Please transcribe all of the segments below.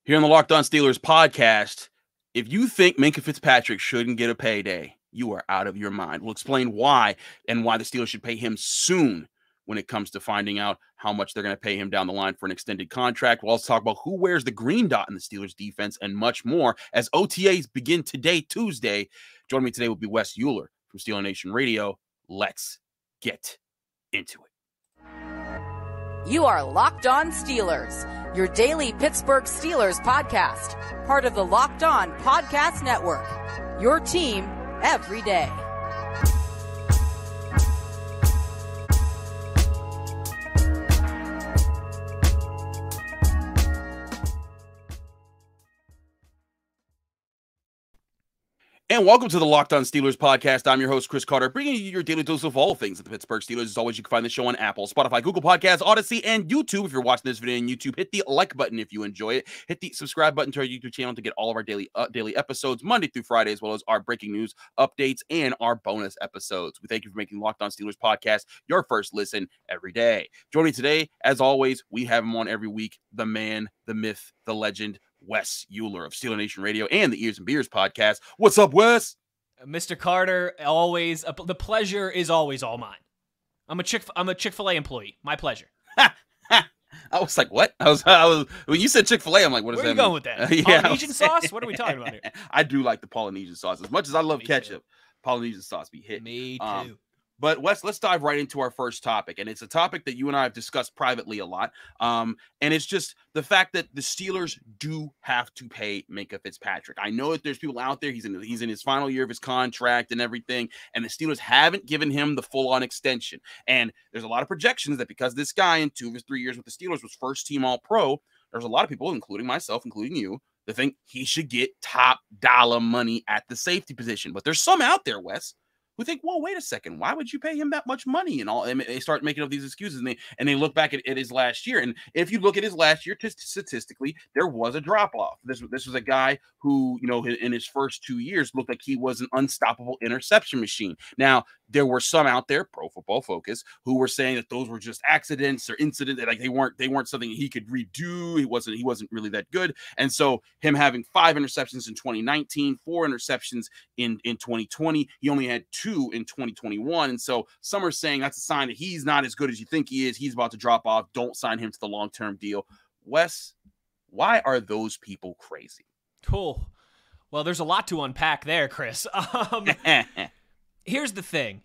Here on the Locked On Steelers podcast, if you think Minkah Fitzpatrick shouldn't get a payday, you are out of your mind. We'll explain why and why the Steelers should pay him soon when it comes to finding out how much they're going to pay him down the line for an extended contract. We'll also talk about who wears the green dot in the Steelers defense and much more as OTAs begin today, Tuesday. Joining me today will be Wes Euler from Steeler Nation Radio. Let's get into it. You are Locked On Steelers, your daily Pittsburgh Steelers podcast, part of the Locked On Podcast Network, your team every day. And welcome to the Locked On Steelers podcast. I'm your host, Chris Carter, bringing you your daily dose of all things at the Pittsburgh Steelers. As always, you can find the show on Apple, Spotify, Google Podcasts, Odyssey, and YouTube. If you're watching this video on YouTube, hit the like button if you enjoy it. Hit the subscribe button to our YouTube channel to get all of our daily episodes, Monday through Friday, as well as our breaking news updates and our bonus episodes. We thank you for making Locked On Steelers podcast your first listen every day. Joining today, as always, we have him on every week, the man, the myth, the legend, Wes Euler of Steeler Nation Radio and the Ears and Beers podcast. What's up, Wes? Mr. Carter, always the pleasure is always all mine. I'm a Chick-fil-A employee. My pleasure. I was like, what? I was when you said Chick-fil-A, I'm like, what does Where that are you mean? going with that? Polynesian sauce? What are we talking about here? I do like the Polynesian sauce as much as I love ketchup. Polynesian sauce be hit. Me too. But Wes, let's dive right into our first topic. And it's a topic that you and I have discussed privately a lot. And it's just the fact that the Steelers do have to pay Minkah Fitzpatrick. I know that there's people out there, he's in his final year of his contract and everything, and the Steelers haven't given him the full-on extension. And there's a lot of projections that because this guy in 2 of his 3 years with the Steelers was first-team All-Pro, there's a lot of people, including myself, including you, that think he should get top dollar money at the safety position. But there's some out there, Wes, who think, well, wait a second, why would you pay him that much money? And all, and they start making up these excuses, and they look back at his last year. And if you look at his last year, statistically, there was a drop-off. This was a guy who, in his first 2 years looked like he was an unstoppable interception machine. Now, there were some out there, Pro Football Focus, who were saying that those were just accidents or incidents, like they weren't something he could redo. He wasn't really that good. And so him having 5 interceptions in 2019, 4 interceptions in 2020, he only had 2 in 2021. And so some are saying that's a sign that he's not as good as you think he is. He's about to drop off. Don't sign him to the long-term deal. Wes, why are those people crazy? Cool. Well, there's a lot to unpack there, Chris. Here's the thing.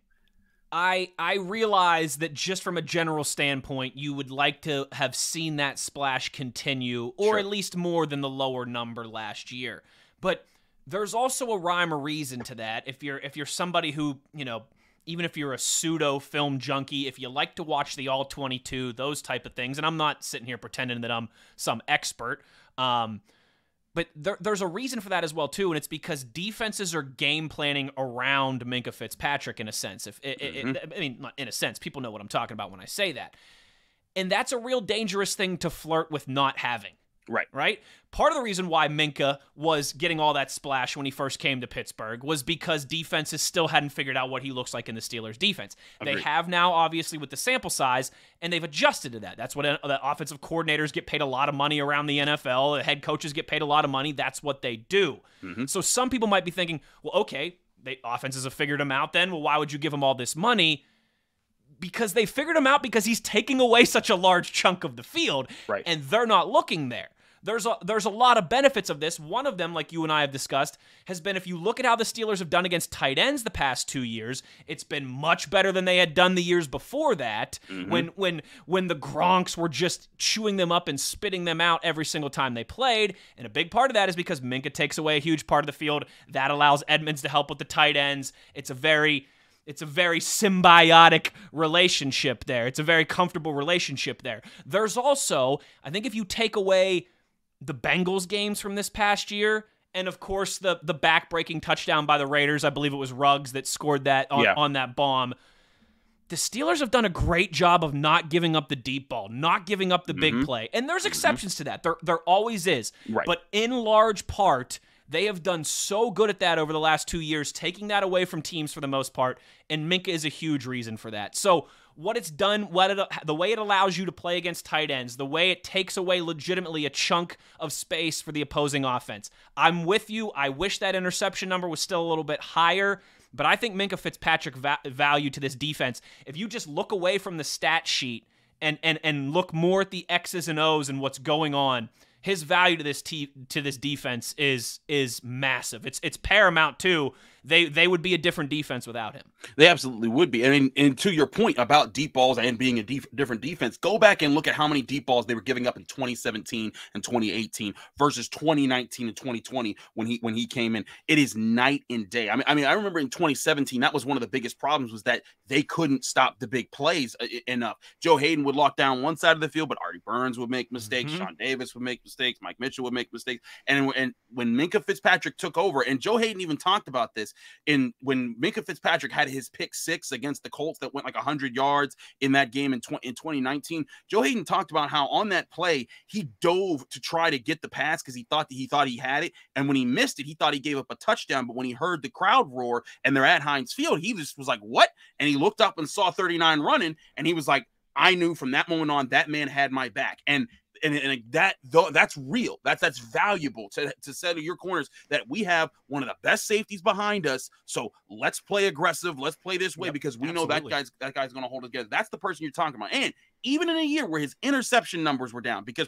I realize that just from a general standpoint, you would like to have seen that splash continue, or at least more than the lower number last year. But there's also a rhyme or reason to that. If you're somebody who, even if you're a pseudo film junkie, if you like to watch the All 22, those type of things, and I'm not sitting here pretending that I'm some expert, but there's a reason for that as well, too, and it's because defenses are game planning around Minkah Fitzpatrick in a sense. I mean, not in a sense. People know what I'm talking about when I say that. And that's a real dangerous thing to flirt with not having. Right? Part of the reason why Minkah was getting all that splash when he first came to Pittsburgh was because defenses still hadn't figured out what he looks like in the Steelers' defense. Agreed. They have now, obviously, with the sample size, and they've adjusted to that. That's what the offensive coordinators get paid a lot of money around the NFL. The head coaches get paid a lot of money. That's what they do. Mm-hmm. So some people might be thinking, well, okay, offenses have figured him out then. Well, why would you give him all this money? Because they figured him out because he's taking away such a large chunk of the field, and they're not looking there. There's a lot of benefits of this. One of them, like you and I have discussed, has been if you look at how the Steelers have done against tight ends the past 2 years, it's been much better than they had done the years before that, when the Gronks were just chewing them up and spitting them out every single time they played. And a big part of that is because Minkah takes away a huge part of the field. That allows Edmonds to help with the tight ends. It's a very symbiotic relationship there. It's a very comfortable relationship there. There's also, I think if you take away the Bengals games from this past year, and of course the back-breaking touchdown by the Raiders, I believe it was Ruggs that scored that on that bomb, the Steelers have done a great job of not giving up the deep ball, not giving up the big play. And there's exceptions to that. There always is. Right. But in large part, They have done so good at that over the last 2 years, taking that away from teams for the most part, and Minkah is a huge reason for that. So what it's done, the way it allows you to play against tight ends, the way it takes away legitimately a chunk of space for the opposing offense. I'm with you. I wish that interception number was still a little bit higher, but I think Minkah Fitzpatrick value to this defense, if you just look away from the stat sheet and look more at the X's and O's and what's going on, his value to this defense is massive. It's paramount too. They would be a different defense without him. They absolutely would be. And to your point about deep balls and being a different defense, go back and look at how many deep balls they were giving up in 2017 and 2018 versus 2019 and 2020 when he came in. It is night and day. I mean, I remember in 2017 that was one of the biggest problems, was that they couldn't stop the big plays enough. Joe Hayden would lock down one side of the field, but Artie Burns would make mistakes. Sean Davis would make mistakes. Mike Mitchell would make mistakes. And when Minkah Fitzpatrick took over, and Joe Hayden even talked about this, when Minkah Fitzpatrick had his pick 6 against the Colts that went like 100 yards in that game in 2019, Joe Hayden talked about how on that play he dove to try to get the pass because he thought he had it, and when he missed it, he thought he gave up a touchdown. But when he heard the crowd roar and they're at Heinz Field, he just was like, "What?" And he looked up and saw 39 running, and he was like, "I knew from that moment on that man had my back." And that's real. That's valuable to say to your corners that we have one of the best safeties behind us. So let's play aggressive. Let's play this way because we know that guy's going to hold it together. That's the person you're talking about. And even in a year where his interception numbers were down because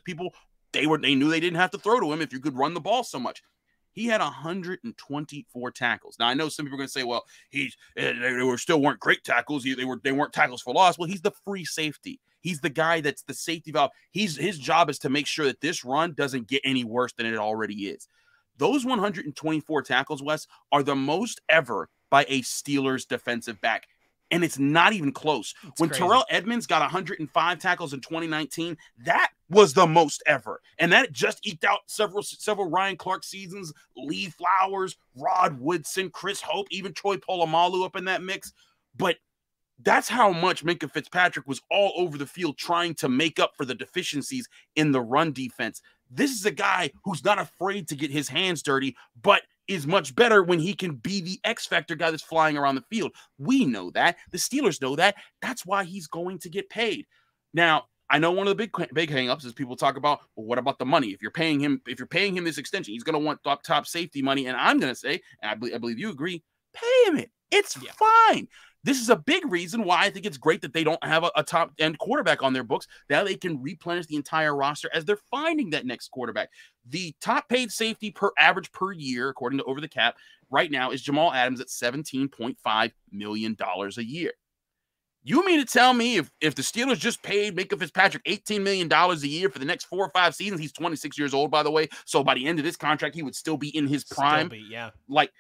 they knew they didn't have to throw to him if you could run the ball so much. He had 124 tackles. Now I know some people are going to say, "Well, they still weren't great tackles. They weren't tackles for loss." Well, he's the free safety. He's the guy that's the safety valve. His job is to make sure that this run doesn't get any worse than it already is. Those 124 tackles, Wes, are the most ever by a Steelers defensive back. And it's not even close. When crazy. Terrell Edmonds got 105 tackles in 2019, that was the most ever. And that just eked out several Ryan Clark seasons, Lee Flowers, Rod Woodson, Chris Hope, even Troy Polamalu up in that mix. But that's how much Minkah Fitzpatrick was all over the field trying to make up for the deficiencies in the run defense. This is a guy who's not afraid to get his hands dirty, but is much better when he can be the X factor guy that's flying around the field. We know that. The Steelers know that. That's why he's going to get paid. Now, I know one of the big hang-ups is people talk about, well, what about the money? If you're paying him this extension, he's going to want top safety money. And I'm going to say, and I believe you agree, pay him it. It's fine. This is a big reason why I think it's great that they don't have a top-end quarterback on their books. Now they can replenish the entire roster as they're finding that next quarterback. The top-paid safety per year, according to Over the Cap, right now is Jamal Adams at $17.5 million a year. You mean to tell me if the Steelers just paid Minkah Fitzpatrick $18 million a year for the next 4 or 5 seasons, he's 26 years old, by the way, so by the end of this contract, he would still be in his prime. Like,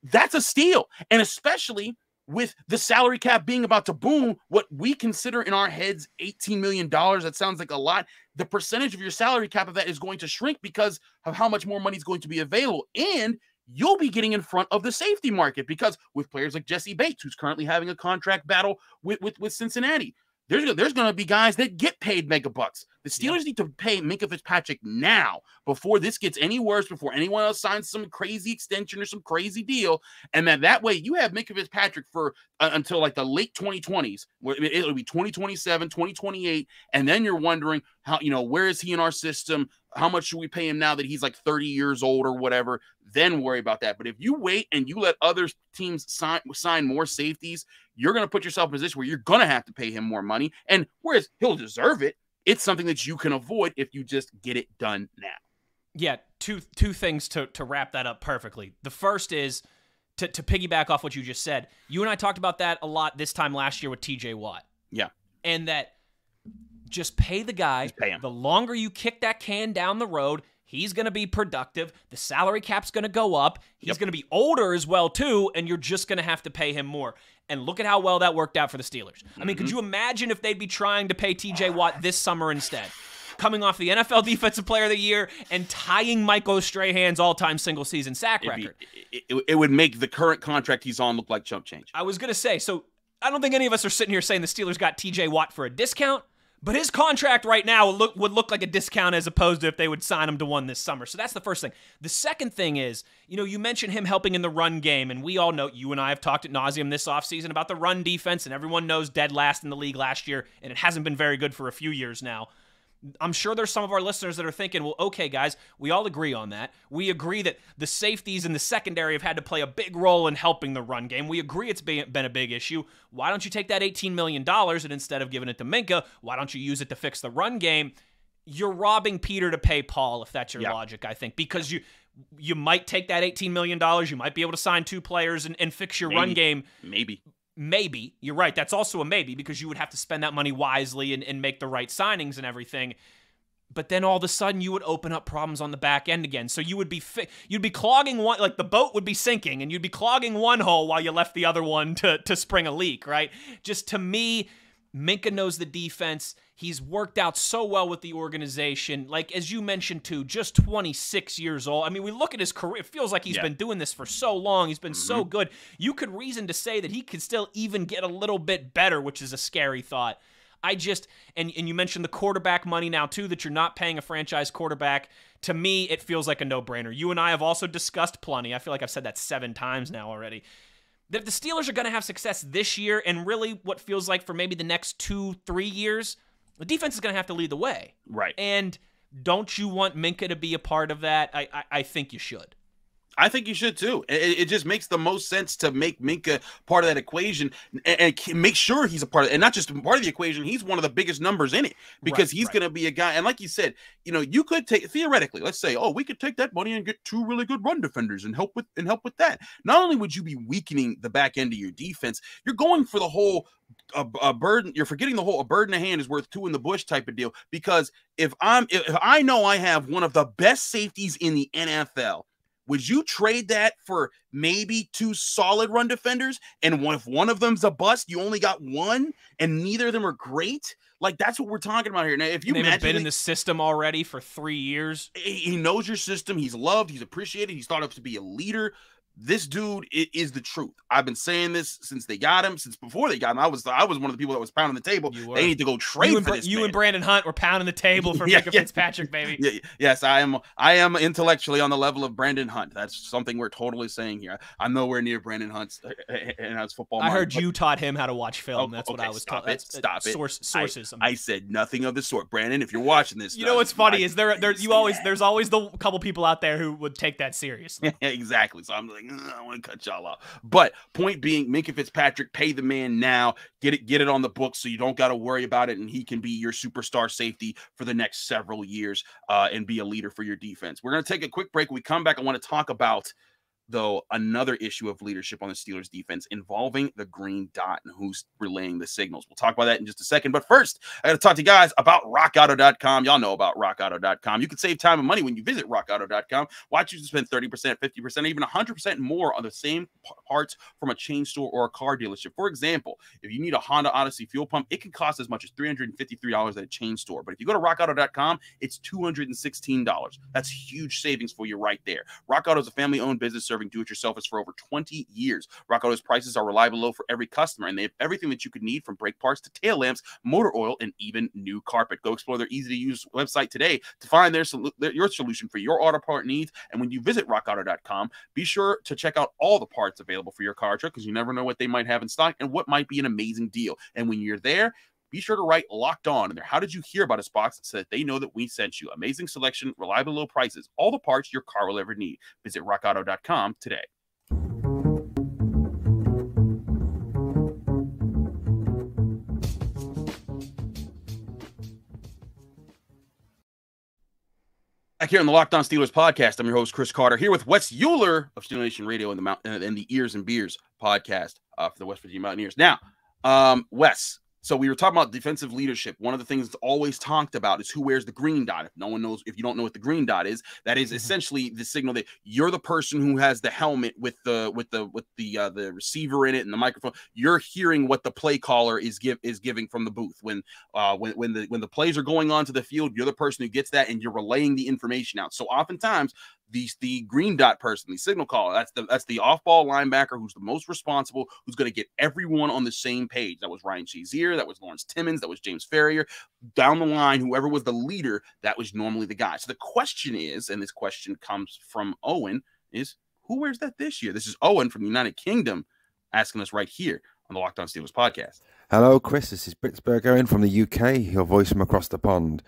that's a steal. And especially with the salary cap being about to boom, what we consider in our heads $18 million, that sounds like a lot. The percentage of your salary cap of that is going to shrink because of how much more money is going to be available. And you'll be getting in front of the safety market because with players like Jessie Bates, who's currently having a contract battle with Cincinnati, there's going to be guys that get paid mega bucks. The Steelers need to pay Minkah Fitzpatrick now before this gets any worse, before anyone else signs some crazy extension or some crazy deal. And that way you have Minkah Fitzpatrick for until like the late 2020s, where it'll be 2027, 2028. And then you're wondering how, where is he in our system? How much should we pay him now that he's like 30 years old or whatever? Then worry about that. But if you wait and you let other teams sign more safeties, you're going to put yourself in a position where you're going to have to pay him more money. And whereas he'll deserve it, it's something that you can avoid if you just get it done now. Yeah, two things to wrap that up perfectly. The first is to piggyback off what you just said. You and I talked about that a lot this time last year with TJ Watt. Yeah. And that just pay the guy. Just pay him. The longer you kick that can down the road, he's going to be productive. The salary cap's going to go up. He's going to be older as well, too, and you're just going to have to pay him more. And look at how well that worked out for the Steelers. I mean, could you imagine if they'd be trying to pay TJ Watt this summer instead? Coming off the NFL Defensive Player of the Year and tying Michael Strahan's all-time single-season sack record. It would make the current contract he's on look like chump change. I was going to say, so I don't think any of us are sitting here saying the Steelers got TJ Watt for a discount, But his contract right now would look like a discount as opposed to if they would sign him to one this summer. So that's the first thing. The second thing is, you mentioned him helping in the run game, and we all know, you and I have talked ad nauseum this offseason about the run defense, and everyone knows dead last in the league last year, and it hasn't been very good for a few years now. I'm sure there's some of our listeners that are thinking, well, okay, guys, we all agree on that. We agree that the safeties in the secondary have had to play a big role in helping the run game. We agree it's been a big issue. Why don't you take that $18 million and instead of giving it to Minkah, why don't you use it to fix the run game? You're robbing Peter to pay Paul, if that's your logic, I think, because you might take that $18 million. You might be able to sign 2 players and fix your run game. Maybe. You're right. That's also a maybe because you would have to spend that money wisely and make the right signings and everything. But then all of a sudden you would open up problems on the back end again. So you would be clogging one, like the boat would be sinking and you'd be clogging one hole while you left the other one to spring a leak, right? Just to me, Minkah knows the defense. He's worked out so well with the organization. Like, as you mentioned, too, just 26 years old. I mean, we look at his career. It feels like he's been doing this for so long. He's been so good. You could reason to say that he could still even get a little bit better, which is a scary thought. And you mentioned the quarterback money now, too, that you're not paying a franchise quarterback. To me, it feels like a no-brainer. You and I have also discussed plenty. I feel like I've said that 7 times now already. That if the Steelers are going to have success this year and really what feels like for maybe the next 2-3 years, the defense is going to have to lead the way. Right. And don't you want Minkah to be a part of that? I think you should. I think you should too. It just makes the most sense to make Minkah part of that equation and make sure he's a part of it. And not just part of the equation, he's one of the biggest numbers in it because he's going to be a guy. And like you said, you could take, theoretically, let's say, we could take that money and get 2 really good run defenders and help with that. Not only would you be weakening the back end of your defense, you're going for the whole a burden. You're forgetting the whole a bird in the hand is worth 2 in the bush type of deal. Because if I know I have one of the best safeties in the NFL, would you trade that for maybe 2 solid run defenders? And if one of them's a bust, you only got 1 and neither of them are great? Like, that's what we're talking about here. Now, if you have been in the system already for 3 years. He knows your system. He's loved. He's appreciated. He's thought of to be a leader. This dude is the truth. I've been saying this since they got him, since before they got him. I was one of the people that was pounding the table. They need to go trade for this man. You and Brandon Hunt were pounding the table for Minkah Fitzpatrick, baby. Yes, I am intellectually on the level of Brandon Hunt. That's something we're totally saying here. I'm nowhere near Brandon Hunt's football. I heard you taught him how to watch film. That's what I was taught. Stop it. Sources. I said nothing of the sort. Brandon, if you're watching this, you know what's funny is there's always the couple people out there who would take that seriously. Exactly. So I'm like, I want to cut y'all off. But point being, Minkah Fitzpatrick, pay the man now. Get it on the books so you don't got to worry about it, and he can be your superstar safety for the next several years and be a leader for your defense. We're going to take a quick break. When we come back, I want to talk about, though, another issue of leadership on the Steelers defense involving the green dot and who's relaying the signals. We'll talk about that in just a second. But first, I got to talk to you guys about rockauto.com. Y'all know about rockauto.com. You can save time and money when you visit rockauto.com. Why choose to spend 30%, 50%, even 100% more on the same parts from a chain store or a car dealership? For example, if you need a Honda Odyssey fuel pump, it can cost as much as $353 at a chain store. But if you go to rockauto.com, it's $216. That's huge savings for you right there. Rock Auto is a family-owned business serving do-it-yourselfers for over 20 years. Rock Auto's prices are reliable low for every customer, and they have everything that you could need from brake parts to tail lamps, motor oil, and even new carpet. Go explore their easy-to-use website today to find your solution for your auto part needs. And when you visit rockauto.com, be sure to check out all the parts available for your car or truck, because you never know what they might have in stock and what might be an amazing deal. And when you're there, be sure to write Locked On in there. How did you hear about us box so that they know that we sent you? Amazing selection, reliable low prices, all the parts your car will ever need. Visit rockauto.com today. Back here on the Locked On Steelers podcast, I'm your host, Chris Carter, here with Wes Euler of Steel Nation Radio and the Ears and Beers podcast for the West Virginia Mountaineers. Now, Wes, so we were talking about defensive leadership. One of the things that's always talked about is who wears the green dot. If you don't know what the green dot is, that is essentially the signal that you're the person who has the helmet with the receiver in it and the microphone. You're hearing what the play caller is giving from the booth. When the plays are going onto the field, you're the person who gets that and you're relaying the information out. So oftentimes the green dot person, the signal caller. That's the off-ball linebacker who's the most responsible, who's going to get everyone on the same page. That was Ryan Shazier, that was Lawrence Timmons, that was James Ferrier. Down the line, whoever was the leader, that was normally the guy. So the question is, and this question comes from Owen, is who wears that this year? This is Owen from the United Kingdom asking us right here on the Locked On Steelers podcast. Hello, Chris. This is Pittsburgh Owen from the UK, your voice from across the pond.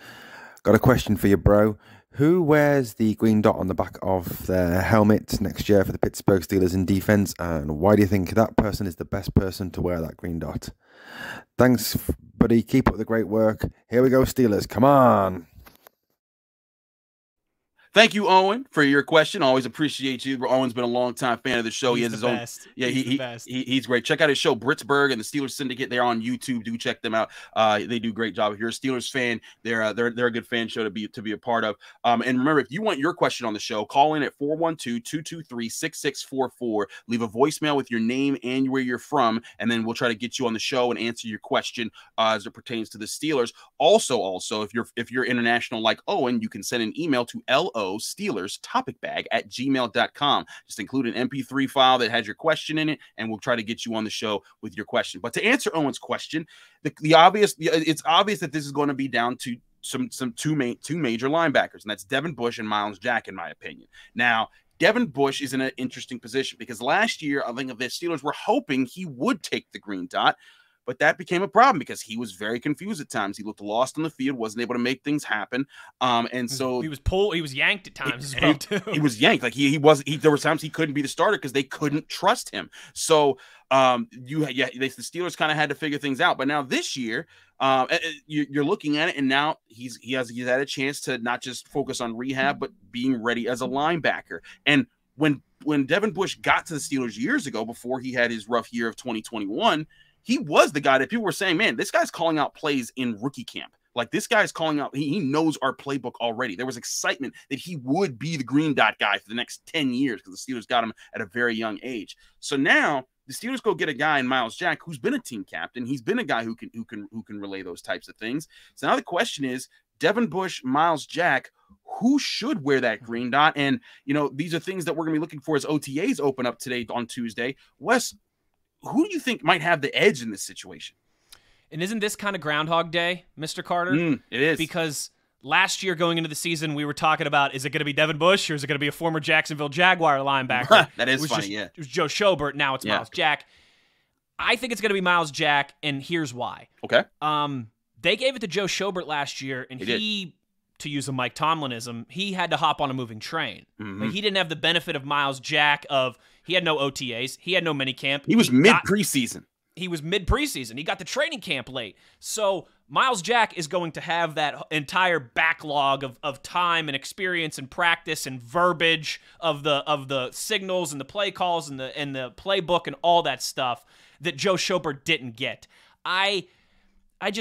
Got a question for you, bro. Who wears the green dot on the back of their helmet next year for the Pittsburgh Steelers in defense, and why do you think that person is the best person to wear that green dot? Thanks, buddy. Keep up the great work. Here we go, Steelers. Come on. Thank you, Owen, for your question. Always appreciate you. Owen's been a long-time fan of the show. He has his own. Yeah, he's great. Check out his show, Pittsburgh and the Steelers Syndicate. They're on YouTube. Do check them out. They do a great job. If you're a Steelers fan, they're a good fan show to be a part of. And remember, if you want your question on the show, call in at 412-223-6644. Leave a voicemail with your name and where you're from, and then we'll try to get you on the show and answer your question as it pertains to the Steelers. Also, if you're international like Owen, you can send an email to Steelers topic bag at gmail.com. Just include an MP3 file that has your question in it, and we'll try to get you on the show with your question. But to answer Owen's question, it's obvious that this is going to be down to two major linebackers, and that's Devin Bush and Myles Jack, in my opinion. Now, Devin Bush is in an interesting position because last year, I think the Steelers were hoping he would take the green dot. But that became a problem because he was very confused at times. He looked lost on the field, wasn't able to make things happen. And so he was yanked at times as well, too. He was yanked. Like there were times he couldn't be the starter because they couldn't trust him. So the Steelers kind of had to figure things out. But now this year, you're looking at it, and now he's had a chance to not just focus on rehab, but being ready as a linebacker. And when Devin Bush got to the Steelers years ago, before he had his rough year of 2021, he was the guy that people were saying, man, this guy's calling out plays in rookie camp. Like, this guy's calling out, he knows our playbook already. There was excitement that he would be the green dot guy for the next 10 years because the Steelers got him at a very young age. So now the Steelers go get a guy in Myles Jack who's been a team captain. He's been a guy who can relay those types of things. So now the question is, Devin Bush, Myles Jack, who should wear that green dot? And, these are things that we're going to be looking for as OTAs open up today on Tuesday. Wes, who do you think might have the edge in this situation? And isn't this kind of Groundhog Day, Mr. Carter? It is. Because last year going into the season, we were talking about, is it going to be Devin Bush or is it going to be a former Jacksonville Jaguar linebacker? That is funny, yeah. It was Joe Schobert. Now it's Myles Jack. I think it's going to be Myles Jack, and here's why. Okay. They gave it to Joe Schobert last year, and he to use a Mike Tomlinism, he had to hop on a moving train. Mm-hmm. Like, he didn't have the benefit of Myles Jack he had no OTAs. He had no minicamp. He was mid-preseason. He was mid-preseason. He got the training camp late. So Myles Jack is going to have that entire backlog of time and experience and practice and verbiage of the signals and the play calls and the playbook and all that stuff that Joe Schobert didn't get.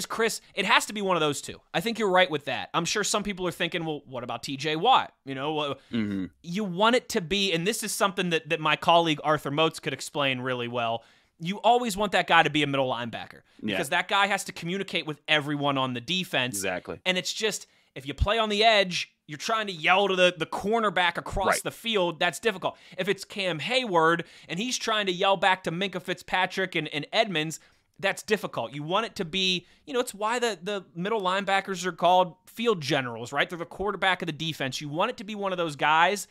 Chris, it has to be one of those two. I think you're right with that. I'm sure some people are thinking, well, what about TJ Watt? You want it to be, and this is something that my colleague Arthur Moats could explain really well. You always want that guy to be a middle linebacker because that guy has to communicate with everyone on the defense. Exactly. And it's just, if you play on the edge, you're trying to yell to the cornerback across the field. That's difficult. If it's Cam Hayward and he's trying to yell back to Minkah Fitzpatrick and Edmonds, that's difficult. You want it to be, it's why the middle linebackers are called field generals, right? They're the quarterback of the defense. You want it to be one of those guys,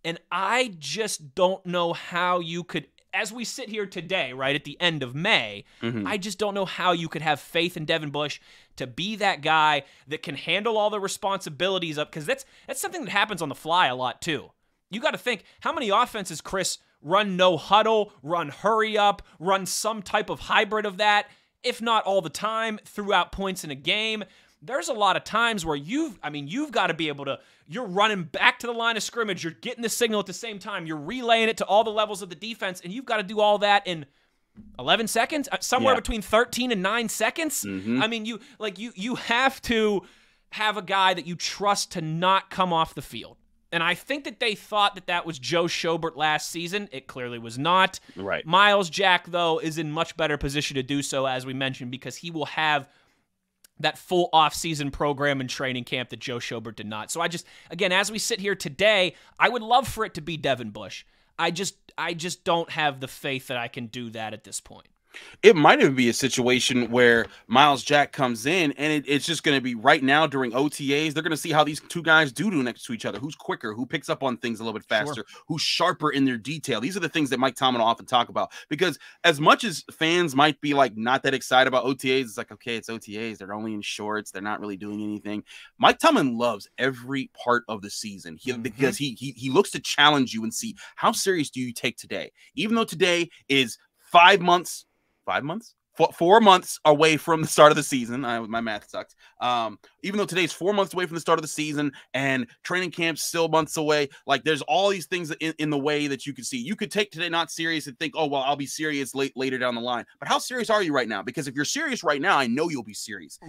and I just don't know how you could, as we sit here today, right, at the end of May, I just don't know how you could have faith in Devin Bush to be that guy that can handle all the responsibilities up, because that's something that happens on the fly a lot too. You got to think, how many offenses, Chris, run no huddle, run hurry up, run some type of hybrid of that, if not all the time, throughout points in a game. There's a lot of times where you've got to be able to, you're running back to the line of scrimmage, you're getting the signal at the same time, you're relaying it to all the levels of the defense, and you've got to do all that in 11 seconds, somewhere between 13 and 9 seconds. You have to have a guy that you trust to not come off the field. And I think that they thought that was Joe Schobert last season. It clearly was not. Right. Myles Jack, though, is in much better position to do so, as we mentioned, because he will have that full off-season program and training camp that Joe Schobert did not. So again, as we sit here today, I would love for it to be Devin Bush. I just don't have the faith that I can do that at this point. It might even be a situation where Myles Jack comes in and it's just going to be right now during OTAs. They're going to see how these two guys do next to each other. Who's quicker, who picks up on things a little bit faster, who's sharper in their detail. These are the things that Mike Tomlin will often talk about, because as much as fans might be like not that excited about OTAs, it's like, okay, it's OTAs. They're only in shorts. They're not really doing anything. Mike Tomlin loves every part of the season because he looks to challenge you and see how serious do you take today, even though today is 4 months away from the start of the season. My math sucks. Even though today's 4 months away from the start of the season and training camp's still months away, like there's all these things in the way that you could see. You could take today not serious and think, oh, well, I'll be serious later down the line. But how serious are you right now? Because if you're serious right now, I know you'll be serious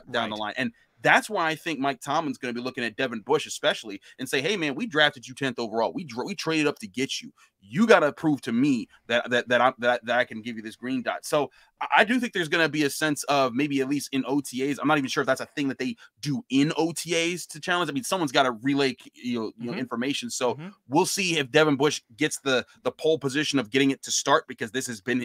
down the line. And that's why I think Mike Tomlin's going to be looking at Devin Bush especially and say, hey, man, we drafted you 10th overall. We traded up to get you. You got to prove to me that I can give you this green dot. So I do think there's going to be a sense of maybe at least in OTAs. I'm not even sure if that's a thing that they do in OTAs to challenge. I mean, someone's got to relay information. So we'll see if Devin Bush gets the pole position of getting it to start, because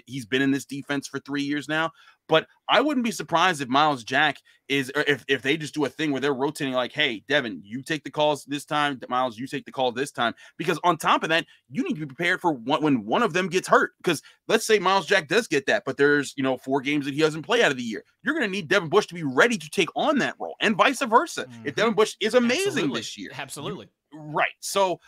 he's been in this defense for 3 years now. But I wouldn't be surprised if Myles Jack if they just do a thing where they're rotating, like, hey, Devin, you take the calls this time. Myles, you take the call this time. Because on top of that, you need to be prepared for when one of them gets hurt. Because let's say Myles Jack does get that, but there's 4 games that he doesn't play out of the year. You're going to need Devin Bush to be ready to take on that role, and vice versa. If Devin Bush is amazing this year. Absolutely. Right. So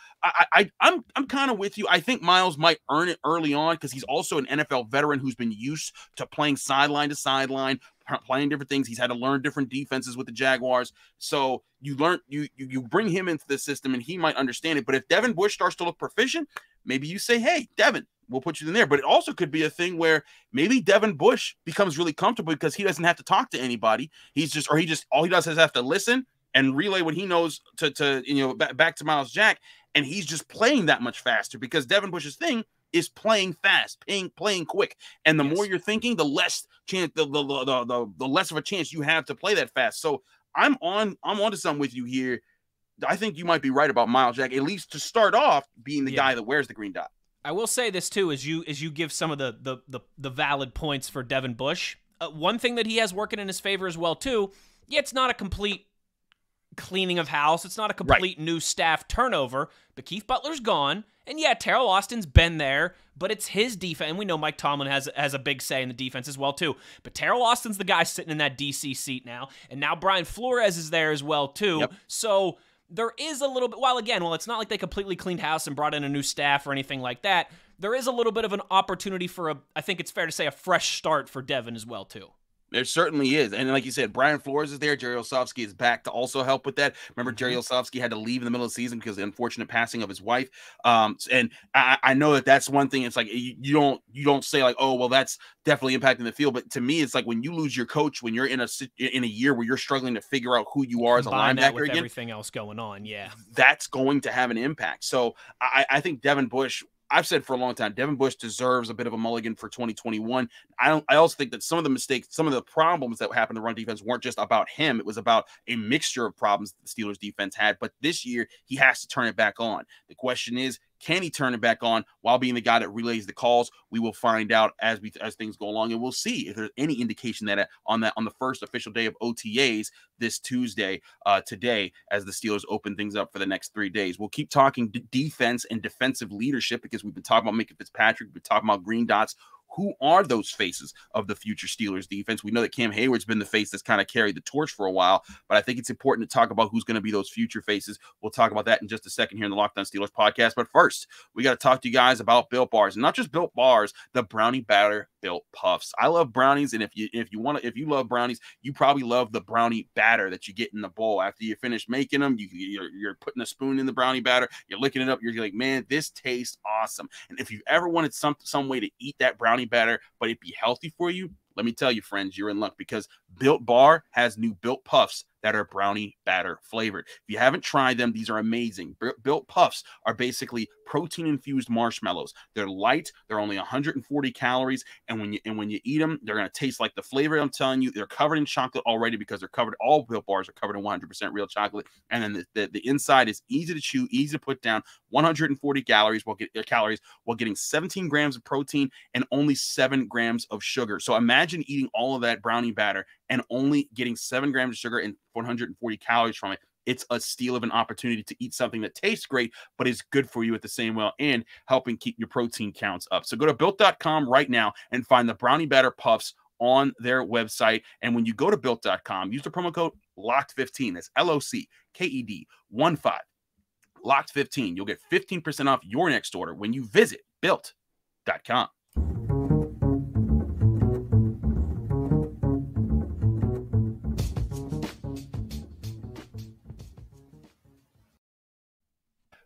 I'm kind of with you. I think Myles might earn it early on because he's also an NFL veteran who's been used to playing sideline to sideline, playing different things. He's had to learn different defenses with the Jaguars. So you bring him into the system and he might understand it. But if Devin Bush starts to look proficient, maybe you say, hey, Devin, we'll put you in there. But it also could be a thing where maybe Devin Bush becomes really comfortable because he doesn't have to talk to anybody. All he does is have to listen and relay what he knows to back to Myles Jack, and he's just playing that much faster because Devin Bush's thing is playing fast, playing quick, and the more you're thinking, the less chance, the less of a chance you have to play that fast. So I'm on to something with you here. I think you might be right about Myles Jack, at least to start off being the guy that wears the green dot. I will say this too, as you give some of the valid points for Devin Bush. One thing that he has working in his favor as well too. Yeah, it's not a complete cleaning of house. It's not a complete new staff turnover, but Keith Butler's gone. And yeah, Terrell Austin's been there, but it's his defense. And we know Mike Tomlin has a big say in the defense as well, too. But Terrell Austin's the guy sitting in that DC seat now. And now Brian Flores is there as well, too. Yep. So there is a little bit, while it's not like they completely cleaned house and brought in a new staff or anything like that, there is a little bit of an opportunity for I think it's fair to say, a fresh start for Devin as well, too. There certainly is. And like you said, Brian Flores is there. Jerry Osofsky is back to also help with that. Remember, Jerry Osofsky had to leave in the middle of the season because of the unfortunate passing of his wife. And I know that's one thing. It's like you don't say like, oh, well, that's definitely impacting the field. But to me, it's like when you lose your coach, when you're in a year where you're struggling to figure out who you are as a linebacker again, everything else going on, that's going to have an impact. So I think Devin Bush, I've said for a long time, Devin Bush deserves a bit of a mulligan for 2021. I also think that some of the mistakes, some of the problems that happened to run defense weren't just about him. It was about a mixture of problems the Steelers defense had. But this year, he has to turn it back on. The question is, can he turn it back on while being the guy that relays the calls? We will find out as things go along, and we'll see if there's any indication that on the first official day of OTAs this Tuesday, today, as the Steelers open things up for the next 3 days. We'll keep talking defense and defensive leadership because we've been talking about Minkah Fitzpatrick, we've been talking about green dots. Who are those faces of the future Steelers defense? We know that Cam Hayward's been the face that's kind of carried the torch for a while, but I think it's important to talk about who's going to be those future faces. We'll talk about that in just a second here in the Locked On Steelers podcast. But first, we got to talk to you guys about Built Bars, and not just Built Bars, the Brownie Batter Built Puffs. I love brownies, and if you love brownies, you probably love the brownie batter that you get in the bowl after you finish making them. You're putting a spoon in the brownie batter, you're licking it up, you're like, man, this tastes awesome. And if you've ever wanted some way to eat that brownie batter, but it be healthy for you, let me tell you, friends, you're in luck because Built Bar has new Built Puffs that are brownie batter flavored. If you haven't tried them, these are amazing. Built Puffs are basically protein-infused marshmallows. They're light. They're only 140 calories, and when you eat them, they're going to taste like the flavor. I'm telling you, they're covered in chocolate already because they're covered. All Built bars are covered in 100% real chocolate, and then the inside is easy to chew, easy to put down. 140 calories while getting 17 grams of protein and only 7 grams of sugar. So imagine eating all of that brownie batter and only getting 7 grams of sugar and 140 calories from it. It's a steal of an opportunity to eat something that tastes great, but is good for you at the same way and helping keep your protein counts up. So go to built.com right now and find the brownie batter puffs on their website. And when you go to built.com, use the promo code LOCKED15. That's LOCKED15. LOCKED15. You'll get 15% off your next order when you visit built.com.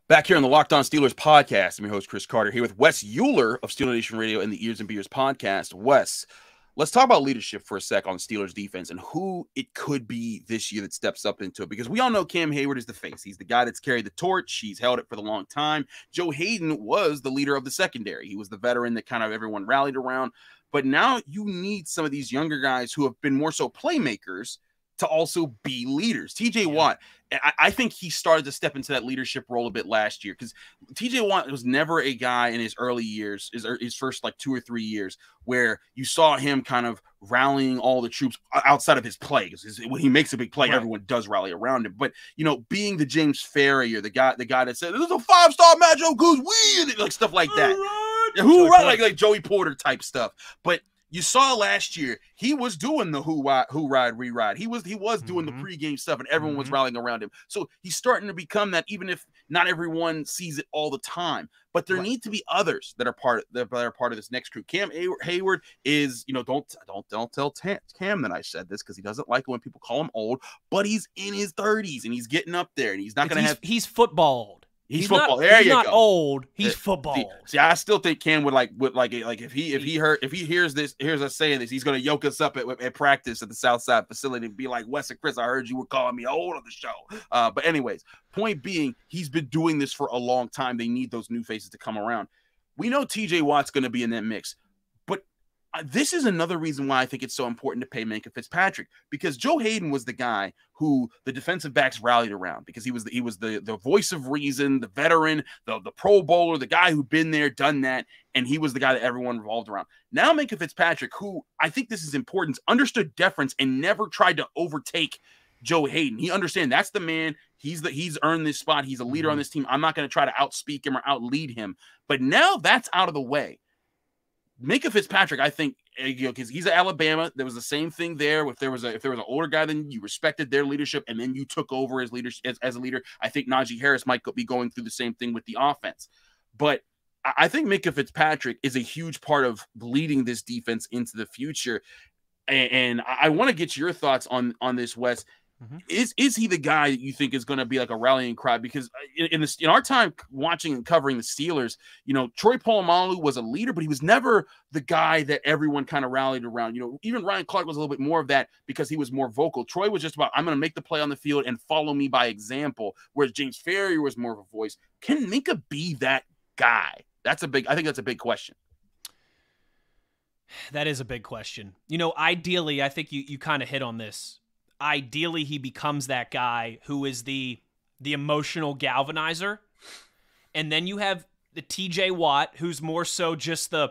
Back here on the Locked On Steelers podcast, I'm your host, Chris Carter, here with Wes Euler of Steeler Nation Radio and the Ears and Beers podcast. Wes, let's talk about leadership for a sec on Steelers defense and who it could be this year that steps up into it, because we all know Cam Hayward is the face. He's the guy that's carried the torch. He's held it for the long time. Joe Hayden was the leader of the secondary. He was the veteran that kind of everyone rallied around. But now you need some of these younger guys who have been more so playmakers to also be leaders. TJ Watt, I think he started to step into that leadership role a bit last year, because TJ Watt was never a guy in his early years, his first like 2 or 3 years, where you saw him kind of rallying all the troops outside of his play. Because when he makes a big play, everyone does rally around him. But, you know, being the James Farrier, the guy that said, this is a 5-star matchup, goes we, like stuff like that. Who right, like Joey Porter type stuff. But you saw last year, he was doing the who ride, re-ride. He was doing the pregame stuff, and everyone was rallying around him. So he's starting to become that, even if not everyone sees it all the time. But there need to be others that are part of this next crew. Cam Hayward is, you know, don't tell Cam that I said this, because he doesn't like it when people call him old. But he's in his 30s and he's getting up there, and he's not going to have. He's football old. He's football. He's not old. He's football. See, I still think Cam would like if he hears us saying this, he's gonna yoke us up at practice at the Southside facility and be like, Wes and Chris, I heard you were calling me old on the show. But anyways, point being, he's been doing this for a long time. They need those new faces to come around. We know TJ Watt's gonna be in that mix. This is another reason why I think it's so important to pay Minkah Fitzpatrick, because Joe Hayden was the guy who the defensive backs rallied around, because he was the voice of reason, the veteran, the Pro Bowler, the guy who'd been there, done that, and he was the guy that everyone revolved around. Now Minkah Fitzpatrick, who I think this is important, understood deference and never tried to overtake Joe Hayden. He understands that's the man. He's earned this spot. He's a leader on this team. I'm not going to try to outspeak him or outlead him. But now that's out of the way. Minkah Fitzpatrick, I think, you know, because he's at Alabama, there was the same thing there. If there was an older guy, then you respected their leadership, and then you took over as a leader. I think Najee Harris might be going through the same thing with the offense. But I think Minkah Fitzpatrick is a huge part of leading this defense into the future. And I want to get your thoughts on this, Wes. Is he the guy that you think is going to be like a rallying cry? Because in our time watching and covering the Steelers, you know, Troy Polamalu was a leader, but he was never the guy that everyone kind of rallied around. You know, even Ryan Clark was a little bit more of that because he was more vocal. Troy was just about, I'm going to make the play on the field and follow me by example, whereas James Farrier was more of a voice. Can Minkah be that guy? I think that's a big question. That is a big question. You know, ideally, I think you kind of hit on this. Ideally, he becomes that guy who is the emotional galvanizer. And then you have the TJ Watt, who's more so just the,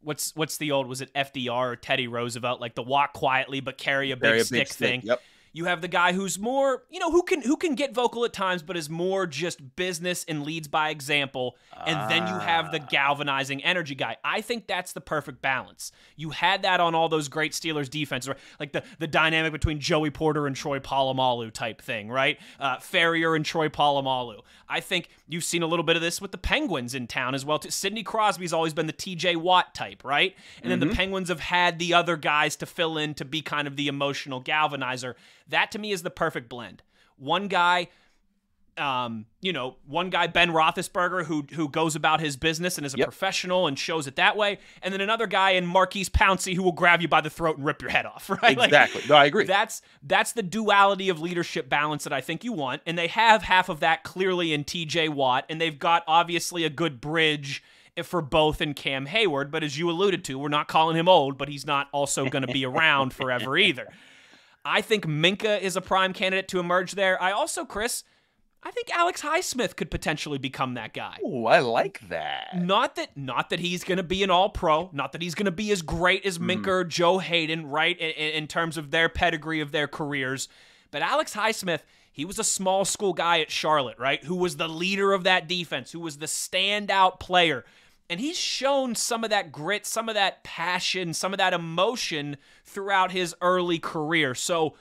what's the old, was it FDR or Teddy Roosevelt, like the walk quietly but carry a big stick thing. Yep. You have the guy who's more, you know, who can get vocal at times, but is more just business and leads by example. And then you have the galvanizing energy guy. I think that's the perfect balance. You had that on all those great Steelers defenses, right? Like the dynamic between Joey Porter and Troy Polamalu type thing, right? Farrier and Troy Polamalu. I think you've seen a little bit of this with the Penguins in town as well, too. Sidney Crosby's always been the TJ Watt type, right? And then the Penguins have had the other guys to fill in to be kind of the emotional galvanizer. That, to me, is the perfect blend. One guy One guy, Ben Roethlisberger, who goes about his business and is a professional and shows it that way. And then another guy in Marquise Pouncey who will grab you by the throat and rip your head off, right? Exactly. No, I agree. That's the duality of leadership balance that I think you want. And they have half of that clearly in TJ Watt, and they've got obviously a good bridge for both in Cam Hayward. But as you alluded to, we're not calling him old, but he's not also going to be around forever either. I think Minkah is a prime candidate to emerge there. I also, Chris, I think Alex Highsmith could potentially become that guy. Oh, I like that. Not that he's going to be an all-pro, not that he's going to be as great as Minkah or Joe Hayden, right, in terms of their pedigree of their careers. But Alex Highsmith, he was a small school guy at Charlotte, right, who was the leader of that defense, who was the standout player. And he's shown some of that grit, some of that passion, some of that emotion throughout his early career. So,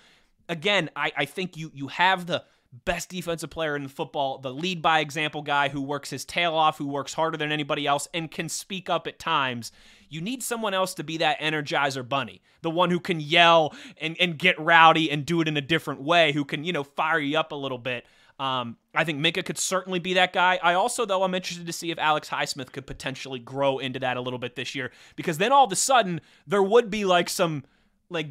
again, I think you have the best defensive player in football, the lead by example guy who works his tail off, who works harder than anybody else and can speak up at times. You need someone else to be that Energizer bunny, the one who can yell and get rowdy and do it in a different way, who can, fire you up a little bit. I think Minkah could certainly be that guy. I also, though, I'm interested to see if Alex Highsmith could potentially grow into that a little bit this year, because then all of a sudden there would be some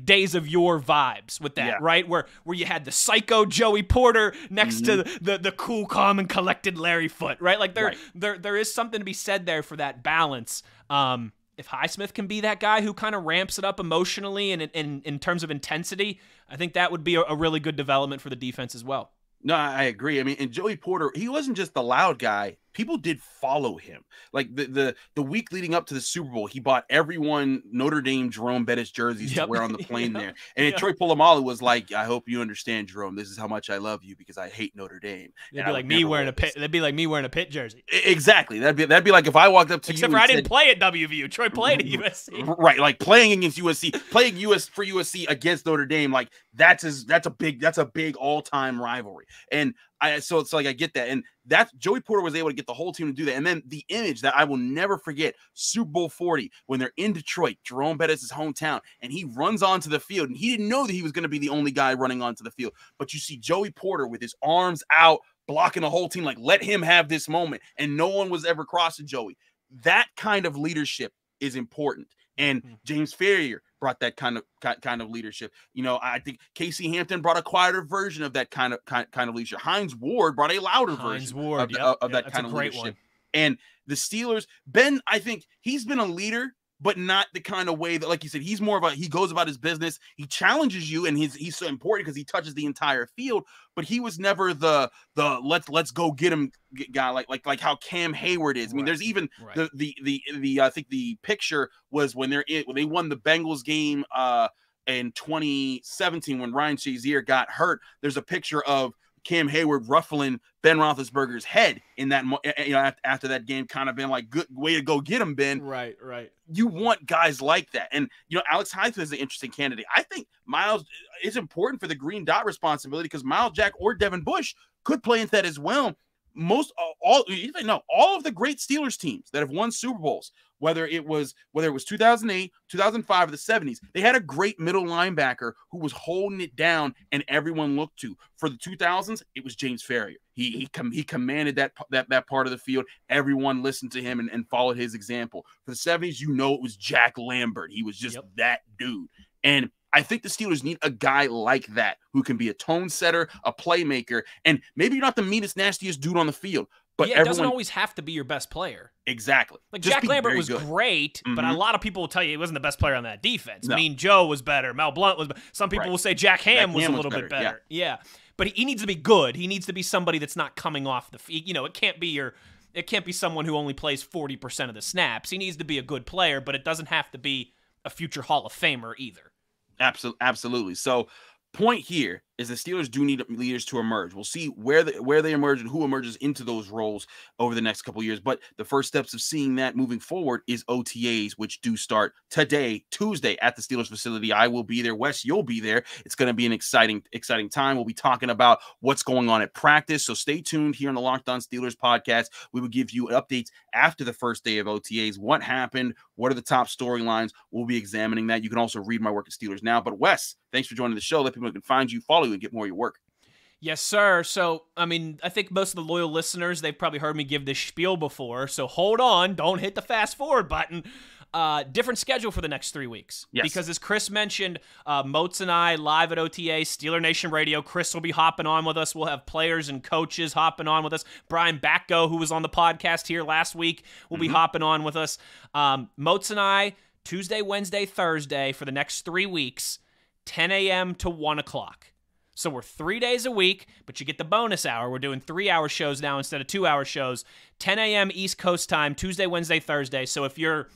days of yore vibes with that, right? Where you had the psycho Joey Porter next to the cool, calm, and collected Larry Foote, right? There is something to be said there for that balance. If Highsmith can be that guy who kind of ramps it up emotionally and in terms of intensity, I think that would be a really good development for the defense as well. No, I agree. I mean, and Joey Porter, he wasn't just the loud guy. People did follow him. Like the week leading up to the Super Bowl, he bought everyone Notre Dame Jerome Bettis jerseys to wear on the plane there. And Troy Polamalu was like, "I hope you understand, Jerome. This is how much I love you because I hate Notre Dame." They'd be like me wearing a Pitt. That'd be like me wearing a Pitt jersey. Exactly. That'd be like if I walked up to Except you. Except for I didn't play at WVU. Troy played at USC. Right, like playing against USC, playing for USC against Notre Dame. Like that's a big all-time rivalry. And so it's like I get that, and that's Joey Porter was able to get the whole team to do that. And then the image that I will never forget: Super Bowl 40 when they're in Detroit, Jerome Bettis' hometown, and he runs onto the field, and he didn't know that he was going to be the only guy running onto the field. But you see Joey Porter with his arms out, blocking the whole team, like let him have this moment, and no one was ever crossing Joey. That kind of leadership is important. And James Ferrier brought that kind of leadership. I think Casey Hampton brought a quieter version of that kind of leadership. Hines Ward brought a louder version of that kind of leadership. One. And the Steelers, Ben, I think he's been a leader, but not the kind of way that, like you said, he's more of he goes about his business. He challenges you, and he's so important because he touches the entire field. But he was never the let's go get him guy like how Cam Hayward is. I mean, there's even the I think the picture was when they won the Bengals game in 2017 when Ryan Shazier got hurt. There's a picture of Cam Hayward ruffling Ben Roethlisberger's head in that, after that game, kind of been like, good way to go get him, Ben. Right. You want guys like that. And, Alex Highsmith is an interesting candidate. I think Myles is important for the green dot responsibility because Myles Jack or Devin Bush could play into that as well. All of the great Steelers teams that have won Super Bowls, whether it was 2008, 2005, or the 70s, they had a great middle linebacker who was holding it down and everyone looked to. For the 2000s, it was James Ferrier. He commanded that part of the field. Everyone listened to him and followed his example. For the 70s, it was Jack Lambert. He was just that dude. And I think the Steelers need a guy like that who can be a tone setter, a playmaker, and maybe you're not the meanest, nastiest dude on the field, but it doesn't always have to be your best player. Exactly. Like Jack Lambert was great, but a lot of people will tell you he wasn't the best player on that defense. No. Mean Joe was better. Mel Blount was better. Some people will say Jack Ham was a little bit better. Yeah. But he needs to be good. He needs to be somebody that's not coming off the field. It can't be someone who only plays 40% of the snaps. He needs to be a good player, but it doesn't have to be a future Hall of Famer either. Absolutely. So point here is the Steelers do need leaders to emerge. We'll see where they emerge and who emerges into those roles over the next couple of years. But the first steps of seeing that moving forward is OTAs, which do start today, Tuesday, at the Steelers facility. I will be there. Wes, you'll be there. It's going to be an exciting time. We'll be talking about what's going on at practice. So stay tuned here on the Locked On Steelers podcast. We will give you updates after the first day of OTAs. What happened? What are the top storylines? We'll be examining that. You can also read my work at Steelers Now. But Wes, thanks for joining the show. Let people know can find you, follow you, and get more of your work. Yes, sir. So, I mean, I think most of the loyal listeners, they've probably heard me give this spiel before. So hold on. Don't hit the fast forward button. Different schedule for the next 3 weeks. Yes. Because as Chris mentioned, Moats and I live at OTA, Steeler Nation Radio. Chris will be hopping on with us. We'll have players and coaches hopping on with us. Brian Batko, who was on the podcast here last week, will be hopping on with us. Moats and I, Tuesday, Wednesday, Thursday for the next 3 weeks, 10 a.m. to 1 o'clock. So we're 3 days a week, but you get the bonus hour. We're doing 3-hour shows now instead of 2-hour shows. 10 a.m. East Coast time, Tuesday, Wednesday, Thursday. So if you're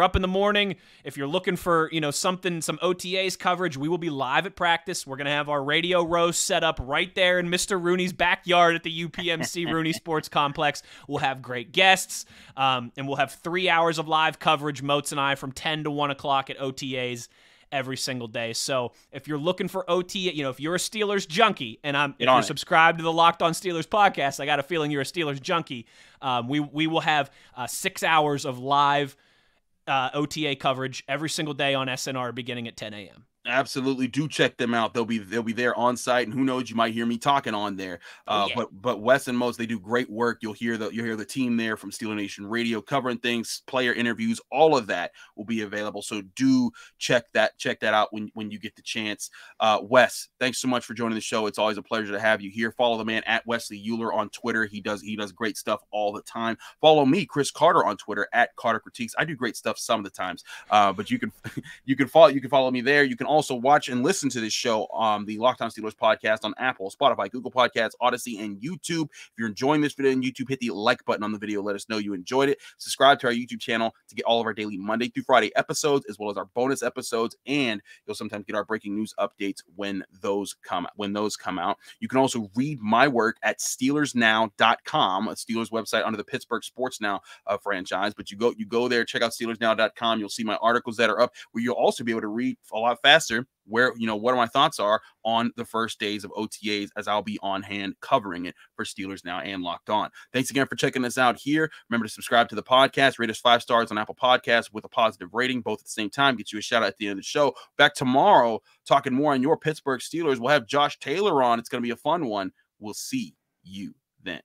up in the morning, if you're looking for, some OTAs coverage, we will be live at practice. We're going to have our radio roast set up right there in Mr. Rooney's backyard at the UPMC Rooney Sports Complex. We'll have great guests, and we'll have 3 hours of live coverage, Moats and I, from 10 to 1 o'clock at OTAs every single day. So if you're looking for OTA, if you're a Steelers junkie, and if you're subscribed to the Locked On Steelers podcast, I got a feeling you're a Steelers junkie. We will have 6 hours of live OTA coverage every single day on SNR beginning at 10 a.m. Absolutely, do check them out. They'll be there on site, and who knows, you might hear me talking on there. But Wes and Moats, they do great work. You'll hear the team there from Steeler Nation Radio covering things, player interviews, all of that will be available. So do check that out when you get the chance. Wes, thanks so much for joining the show. It's always a pleasure to have you here. Follow the man at Wesley Euler on Twitter. He does great stuff all the time. Follow me, Chris Carter, on Twitter at Carter Critiques. I do great stuff some of the times, but you can follow me there. You can also watch and listen to this show on the Locked On Steelers podcast on Apple, Spotify, Google Podcasts, Odyssey, and YouTube. If you're enjoying this video on YouTube, hit the like button on the video. Let us know you enjoyed it. Subscribe to our YouTube channel to get all of our daily Monday through Friday episodes, as well as our bonus episodes, and you'll sometimes get our breaking news updates when those come out. You can also read my work at SteelersNow.com, a Steelers website under the Pittsburgh Sports Now franchise. But you go there, check out SteelersNow.com. You'll see my articles that are up, where you'll also be able to read a lot faster where, what my thoughts are on the first days of OTAs, as I'll be on hand covering it for Steelers Now and Locked On. Thanks again for checking us out here. Remember to subscribe to the podcast, rate us 5 stars on Apple Podcasts with a positive rating, both at the same time. Get you a shout out at the end of the show. Back tomorrow, talking more on your Pittsburgh Steelers. We'll have Josh Taylor on. It's going to be a fun one. We'll see you then.